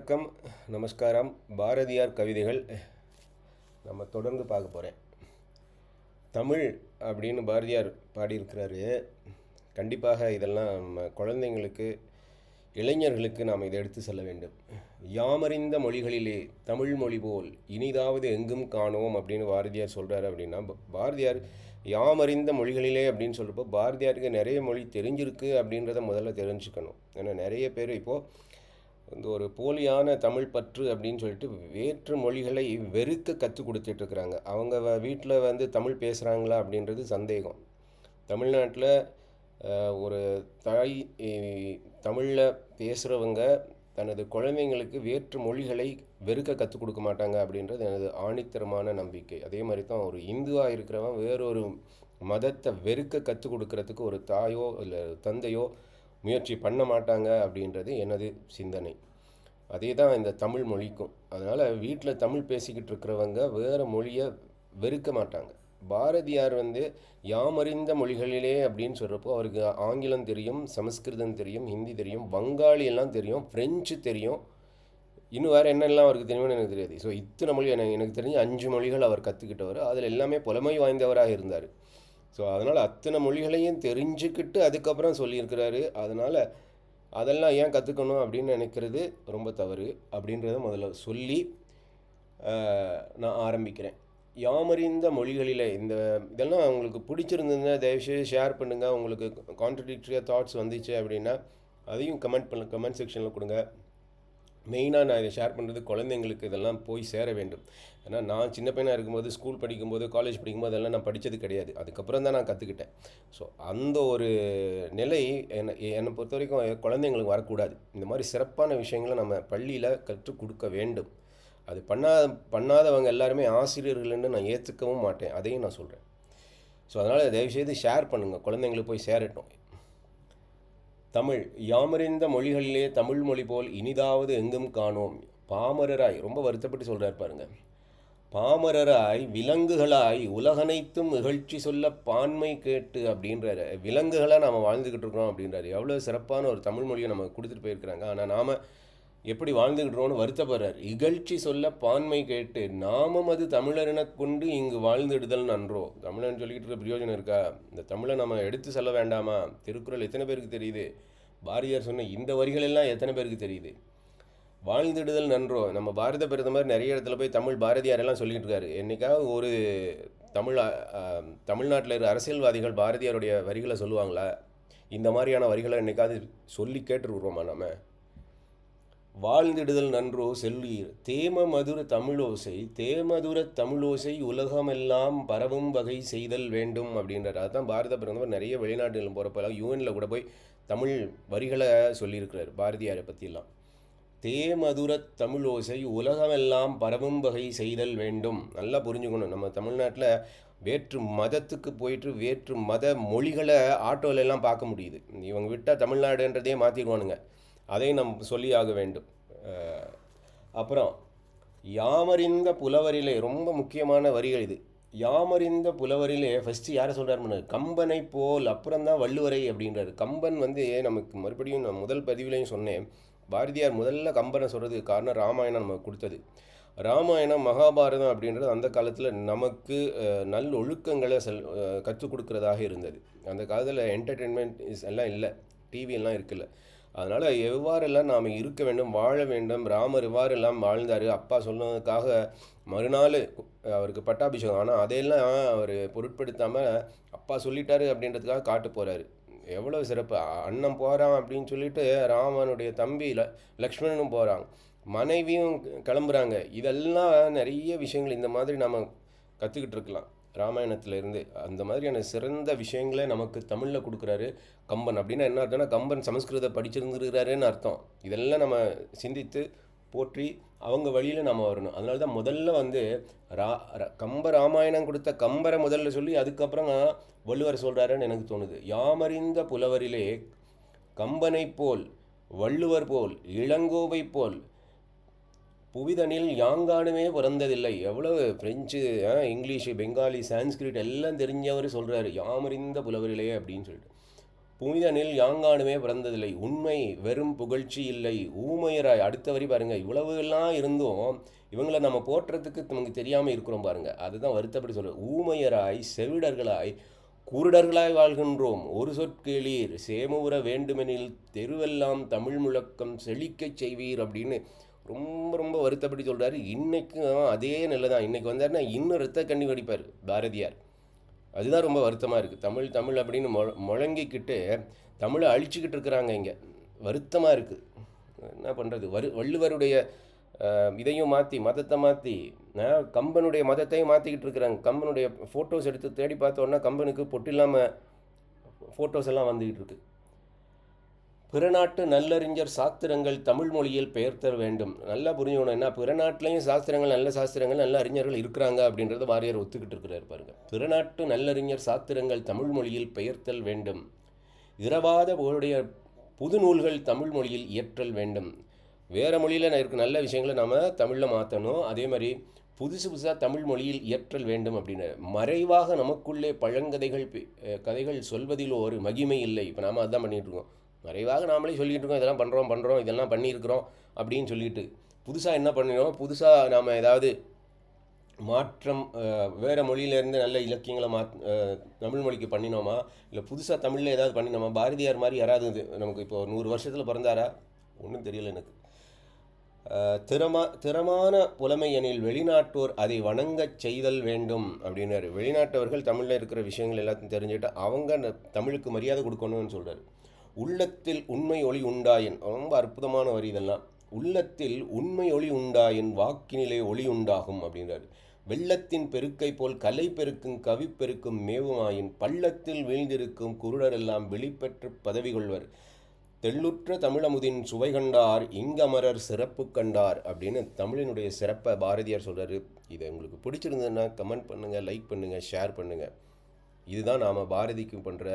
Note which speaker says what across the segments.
Speaker 1: வணக்கம், நமஸ்காரம். பாரதியார் கவிதைகள் நம்ம தொடர்ந்து பார்க்க போகிறேன். தமிழ் அப்படின்னு பாரதியார் பாடியிருக்கிறாரு. கண்டிப்பாக இதெல்லாம் நம்ம குழந்தைங்களுக்கு, இளைஞர்களுக்கு நாம் இதை எடுத்து செல்ல வேண்டும். யாமறிந்த மொழிகளிலே தமிழ் மொழி போல் இனிதாவது எங்கும் காணோம் அப்படின்னு பாரதியார் சொல்கிறாரு. அப்படின்னா பாரதியார் யாமறிந்த மொழிகளிலே அப்படின்னு சொல்கிறப்போ பாரதியாருக்கு நிறைய மொழி தெரிஞ்சிருக்கு அப்படின்றத முதல்ல தெரிஞ்சுக்கணும். ஏன்னா நிறைய பேர் இப்போது இந்த ஒரு போலியான தமிழ் பற்று அப்படின்னு சொல்லிட்டு வேற்று மொழிகளை வெறுக்க கற்றுக் கொடுத்துட்ருக்குறாங்க. அவங்க வீட்டில் தமிழ் பேசுகிறாங்களா அப்படின்றது சந்தேகம். தமிழ்நாட்டில் ஒரு தாய் தமிழில் பேசுகிறவங்க தனது குழந்தைங்களுக்கு வேற்று மொழிகளை வெறுக்க கற்றுக் கொடுக்க மாட்டாங்க அப்படின்றது எனது ஆணித்தரமான நம்பிக்கை. அதே மாதிரி தான் ஒரு இந்துவாக இருக்கிறவன் வேறொரு மதத்தை வெறுக்க கற்றுக் கொடுக்கறதுக்கு ஒரு தாயோ இல்லை தந்தையோ முயற்சி பண்ண மாட்டாங்க அப்படின்றது எனது சிந்தனை. அதே தான் இந்த தமிழ் மொழிக்கும். அதனால் வீட்டில் தமிழ் பேசிக்கிட்டு இருக்கிறவங்க வேறு மொழியை வெறுக்க மாட்டாங்க. பாரதியார் யாமறிந்த மொழிகளிலே அப்படின்னு சொல்கிறப்போ அவருக்கு ஆங்கிலம் தெரியும், சமஸ்கிருதம் தெரியும், ஹிந்தி தெரியும், வங்காளி எல்லாம் தெரியும், ஃப்ரெஞ்சு தெரியும், இன்னும் வேறு என்னெல்லாம் அவருக்கு தெரியும்னு எனக்கு தெரியாது. ஸோ இத்தனை மொழி எனக்கு தெரிஞ்சு 5 மொழிகள் அவர் கற்றுக்கிட்டவர். அதில் எல்லாமே புலமை வாய்ந்தவராக இருந்தார். ஸோ அதனால் அத்தனை மொழிகளையும் தெரிஞ்சுக்கிட்டு அதுக்கப்புறம் சொல்லியிருக்கிறாரு. அதனால் அதெல்லாம் ஏன் கற்றுக்கணும் அப்படின்னு நினைக்கிறது ரொம்ப தவறு அப்படின்றத முதல்ல சொல்லி நான் ஆரம்பிக்கிறேன். யாமறிந்த மொழிகளில் இதெல்லாம் உங்களுக்கு பிடிச்சிருந்ததுன்னா தயவுசெய்து ஷேர் பண்ணுங்கள். உங்களுக்கு கான்ட்ரடிக்டரியாக தாட்ஸ் வந்துச்சு அப்படின்னா அதையும் கமெண்ட் செக்ஷனில் கொடுங்க. மெயினாக நான் இதை ஷேர் பண்ணுறது குழந்தைங்களுக்கு இதெல்லாம் போய் சேர வேண்டும். ஏன்னா நான் சின்ன பையனாக இருக்கும்போது, ஸ்கூல் படிக்கும்போது, காலேஜ் படிக்கும்போது அதெல்லாம் நான் படித்தது கிடையாது. அதுக்கப்புறம் தான் நான் கற்றுக்கிட்டேன். ஸோ அந்த ஒரு நிலை என்னை பொறுத்த வரைக்கும் குழந்தைங்களுக்கு வரக்கூடாது. இந்த மாதிரி சிறப்பான விஷயங்களை நம்ம பள்ளியில் கற்றுக் கொடுக்க வேண்டும். அது பண்ணாதவங்க எல்லாருமே ஆசிரியர்கள்னு நான் ஏற்றுக்கவும் மாட்டேன். அதையும் நான் சொல்கிறேன். ஸோ அதனால் தயவுசெய்து ஷேர் பண்ணுங்கள், குழந்தைங்களுக்கு போய் சேரட்டும். தமிழ் யாமறிந்த மொழிகளிலே தமிழ் மொழி போல் இனிதாவது எங்கும் காணோம். பாமரராய், ரொம்ப வருத்தப்பட்டு சொல்கிறார் பாருங்க. பாமரராய் விலங்குகளாய் உலகனைத்தும் நிகழ்ச்சி சொல்ல பான்மை கேட்டு அப்படின்றாரு. விலங்குகளாக நாம் வாழ்ந்துக்கிட்டு இருக்கிறோம் அப்படின்றாரு. எவ்வளோ சிறப்பான ஒரு தமிழ் மொழியை நம்ம கொடுத்துட்டு போயிருக்கிறாங்க. ஆனால் நாம் எப்படி வாழ்ந்துக்கிட்டுறோன்னு வருத்தப்படுறார். இகழ்ச்சி சொல்ல பான்மை கேட்டு நாமும் அது தமிழரென கொண்டு இங்கு வாழ்ந்துடுதல் நன்றோ. தமிழன் சொல்லிக்கிட்டு இருக்க பிரயோஜனம் இருக்கா? இந்த தமிழை நம்ம எடுத்து செல்ல வேண்டாமா? திருக்குறள் எத்தனை பேருக்கு தெரியுது? பாரதியார் சொன்ன இந்த வரிகளெல்லாம் எத்தனை பேருக்கு தெரியுது? வாழ்ந்துடுதல் நன்றோ. நம்ம பாரத பிரதமர் நிறைய இடத்துல போய் தமிழ் பாரதியாரெல்லாம் சொல்லிகிட்டு இருக்காரு. என்றைக்காவது ஒரு தமிழ்நாட்டில் இருக்கிற அரசியல்வாதிகள் பாரதியாருடைய வரிகளை சொல்லுவாங்களா? இந்த மாதிரியான வரிகளை என்றைக்காவது சொல்லி கேட்டுருக்குறோமா நம்ம? வாழ்ந்திடுதல் நன்றோ செல்லீர் தேம மதுர தமிழோசை உலகமெல்லாம் பரவும் வகை செய்தல் வேண்டும் அப்படின்றார். அதுதான் பாரத பிரதமர் நிறைய வெளிநாடுகள் போகிறப்பெல்லாம் யூஎனில் கூட போய் தமிழ் வரிகளை சொல்லியிருக்கிறார் பாரதியாரை பற்றியெல்லாம். தேமதுர தமிழோசை உலகமெல்லாம் பரவும் வகை செய்தல் வேண்டும். நல்லா புரிஞ்சுக்கணும். நம்ம தமிழ்நாட்டில் வேற்று மதத்துக்கு போயிட்டு வேற்று மத மொழிகளை ஆட்டோலெல்லாம் பார்க்க முடியுது. இவங்க விட்டால் தமிழ்நாடுன்றதையே மாற்றிடுவானுங்க. அதையும் நம்ம சொல்லி ஆக வேண்டும். அப்புறம் யாமறிந்த புலவரிலே, ரொம்ப முக்கியமான வரிகள் இது. யாமறிந்த புலவரிலே ஃபஸ்ட்டு யாரை சொல்கிறார்? கம்பனை போல், அப்புறம்தான் வள்ளுவரை அப்படின்றாரு. கம்பன் நமக்கு மறுபடியும் நான் முதல் பதிவிலையும் சொன்னேன், பாரதியார் முதல்ல கம்பனை சொல்கிறதுக்கு காரணம் ராமாயணம் நமக்கு கொடுத்தது. ராமாயணம் மகாபாரதம் அப்படின்றது அந்த காலத்தில் நமக்கு நல்லொழுக்கங்களை கற்றுக் கொடுக்குறதாக இருந்தது. அந்த காலத்தில் என்டர்டெயின்மெண்ட் எல்லாம் இல்லை, டிவியெல்லாம் இருக்குல்ல. அதனால் எவ்வாறெல்லாம் நாம் இருக்க வேண்டும், வாழ வேண்டும். ராமர் எவ்வாறெல்லாம் வாழ்ந்தார், அப்பா சொன்னதுக்காக மறுநாள் அவருக்கு பட்டாபிஷேகம். ஆனால் அதையெல்லாம் அவர் பொருட்படுத்தாமல் அப்பா சொல்லிட்டாரு அப்படின்றதுக்காக காட்டு போகிறாரு. எவ்வளோ சிறப்பு! அண்ணன் போகிறான் அப்படின்னு சொல்லிட்டு ராமனுடைய தம்பி லக்ஷ்மணனும் போகிறாங்க, மனைவியும் கிளம்புறாங்க. இதெல்லாம் நிறைய விஷயங்கள் இந்த மாதிரி நாம் கற்றுக்கிட்டு இருக்கலாம் ராமாயணத்திலேருந்து. அந்த மாதிரியான சிறந்த விஷயங்களை நமக்கு தமிழில் கொடுக்குறாரு கம்பன். அப்படின்னா என்ன அர்த்தம்னா, கம்பன் சமஸ்கிருதம் படிச்சிருந்துருக்கிறாருன்னு அர்த்தம். இதெல்லாம் நம்ம சிந்தித்து போற்றி அவங்க வழியில் நம்ம வரணும். அதனால தான் முதல்ல கம்ப ராமாயணம் கொடுத்த கம்பரை முதல்ல சொல்லி அதுக்கப்புறம் வள்ளுவர் சொல்கிறாருன்னு எனக்கு தோணுது. யாமறிந்த புலவரிலே கம்பனை போல், வள்ளுவர் போல், இளங்கோவை போல் புவிதனில் யாங்கானுமே பிறந்ததில்லை. எவ்வளவு ஃப்ரெஞ்சு, இங்கிலீஷு, பெங்காலி, சான்ஸ்கிரிட் எல்லாம் தெரிஞ்சவர் சொல்கிறாரு யாமறிந்த புலவரிலே அப்படின்னு சொல்லிட்டு. புனிதனில் யாங்கானுமே பிறந்ததில்லை, உண்மை வெறும் புகழ்ச்சி இல்லை, ஊமையராய். அடுத்த வரி பாருங்கள், இவ்வளவு எல்லாம் இருந்தும் இவங்களை நம்ம போற்றுறதுக்கு நமக்கு தெரியாமல் இருக்கிறோம் பாருங்கள். அதுதான் வருத்தப்படி சொல்கிறேன். ஊமையராய் செவிடர்களாய் குருடர்களாய் வாழ்கின்றோம், ஒரு சொற்கேளீர் சேமுற வேண்டுமெனில் தெருவெல்லாம் தமிழ் முழக்கம் செழிக்கச் செய்வீர் அப்படின்னு ரொம்ப ரொம்ப வருத்தப்படி சொல்கிறாரு. இன்றைக்கும் அதே நிலை தான். இன்றைக்கி வந்தாருன்னா இன்னும் ரத்த கண்ணி வடிப்பார் பாரதியார். அதுதான் ரொம்ப வருத்தமாக இருக்குது. தமிழ் தமிழ் அப்படின்னு முழங்கிக்கிட்டு தமிழை அழிச்சிக்கிட்டு இருக்கிறாங்க இங்கே. வருத்தமாக இருக்குது. என்ன பண்ணுறது? வள்ளுவருடைய இதையும் மாற்றி மதத்தை மாற்றி கம்பனுடைய மதத்தையும் மாற்றிக்கிட்டு இருக்கிறாங்க. கம்பனுடைய ஃபோட்டோஸ் எடுத்து தேடி பார்த்தோன்னா கம்பனுக்கு பொட்டு இல்லாமல் ஃபோட்டோஸ் எல்லாம் வந்துக்கிட்டு இருக்கு. பிறநாட்டு நல்லறிஞர் சாஸ்திரங்கள் தமிழ் மொழியில் பெயர்த்தல் வேண்டும். நல்லா புரிஞ்சுக்கணும். என்ன, பிறநாட்டிலையும் சாஸ்திரங்கள் நல்ல சாஸ்திரங்கள் நல்ல அறிஞர்கள் இருக்கிறாங்க அப்படின்றத வாரியார் ஒத்துக்கிட்டு இருக்கிறார் பாருங்க. பிறநாட்டு நல்லறிஞர் சாஸ்திரங்கள் தமிழ் மொழியில் பெயர்த்தல் வேண்டும். இரவாத உடைய புது நூல்கள் தமிழ் மொழியில் இயற்றல் வேண்டும். வேறு மொழியில் இருக்க நல்ல விஷயங்களை நாம் தமிழில் மாற்றணும். அதே மாதிரி புதுசு புதுசாக தமிழ் மொழியில் இயற்றல் வேண்டும் அப்படின்னு. மறைவாக நமக்குள்ளே கதைகள் சொல்வதில் ஒரு மகிமை இல்லை. இப்போ நாம் அதுதான் பண்ணிகிட்டு இருக்கோம். மறைவாக நாமளே சொல்லிகிட்டு இருக்கோம், இதெல்லாம் பண்ணுறோம் இதெல்லாம் பண்ணியிருக்கிறோம் அப்படின்னு சொல்லிட்டு. புதுசாக என்ன பண்ணினோம்? புதுசாக நாம் ஏதாவது மாற்றம் வேறு மொழியிலேருந்து நல்ல இலக்கியங்களை தமிழ் மொழிக்கு பண்ணினோமா? இல்லை புதுசாக தமிழில் ஏதாவது பண்ணினோமா? பாரதியார் மாதிரி யாராவது நமக்கு இப்போ 100 வருஷத்தில் பிறந்தாரா? ஒன்றும் தெரியல எனக்கு. திறமான புலமை எனில் வெளிநாட்டோர் அதை வணங்கச் செய்தல் வேண்டும் அப்படின்னாரு. வெளிநாட்டவர்கள் தமிழில் இருக்கிற விஷயங்கள் எல்லாத்தையும் தெரிஞ்சுக்கிட்டு அவங்க தமிழுக்கு மரியாதை கொடுக்கணும்னு சொல்கிறார். உள்ளத்தில் உண்மை ஒளி உண்டாயின், ரொம்ப அற்புதமான வரி இதெல்லாம். உள்ளத்தில் உண்மை ஒளி உண்டாயின் வாக்கினிலே ஒளி உண்டாகும் அப்படின்றாரு. வெள்ளத்தின் பெருக்கை போல் கலை பெருக்கும் கவி பெருக்கும் மேவுமாயின் பள்ளத்தில் வீழ்ந்திருக்கும் குருடரெல்லாம் வெளிப்பெற்று பதவி கொள்வர். தெள்ளுற்ற தமிழமுதின் சுவை கண்டார் இங்கமரர் சிறப்பு கண்டார் அப்படின்னு தமிழினுடைய சிறப்பை பாரதியார் சொல்கிறாரு. இதை உங்களுக்கு பிடிச்சிருந்ததுன்னா கமெண்ட் பண்ணுங்கள், லைக் பண்ணுங்கள், ஷேர் பண்ணுங்கள். இதுதான் நாம் பாரதிக்கும் பண்ணுற,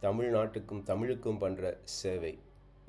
Speaker 1: தமிழ்நாட்டுக்கும் தமிழுக்கும் பண்ணுற சேவை.